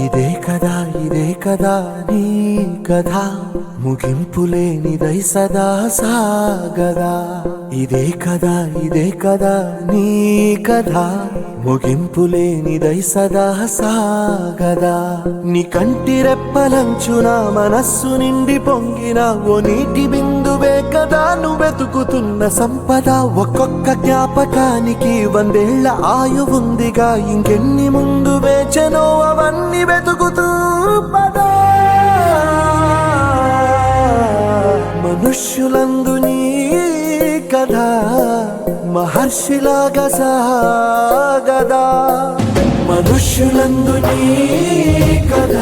ఇదే కదా నీ కథ ముగింపులేనిదై సదా సాగదా. ఇదే కదా నీ కథ ముగింపులేనిదై సదా సాగదా. నీ కంటి రెప్పలంచున మనస్సు నిండి పొంగిన ఓ నీటి బిందువే కదా నువ్వు వెతుకుతున్న సంపద. ఒక్కొక్క జ్ఞాపకానికి 100 ఏళ్ల ఆయువుందిగా, ఇంకెన్ని ముందు వేచనో అవన్నీ వెతుకుతూ పదా. మనుష్యులందు నీ కథ మహర్షిలాగా సాగదా. మనుష్యులందు నీ కథ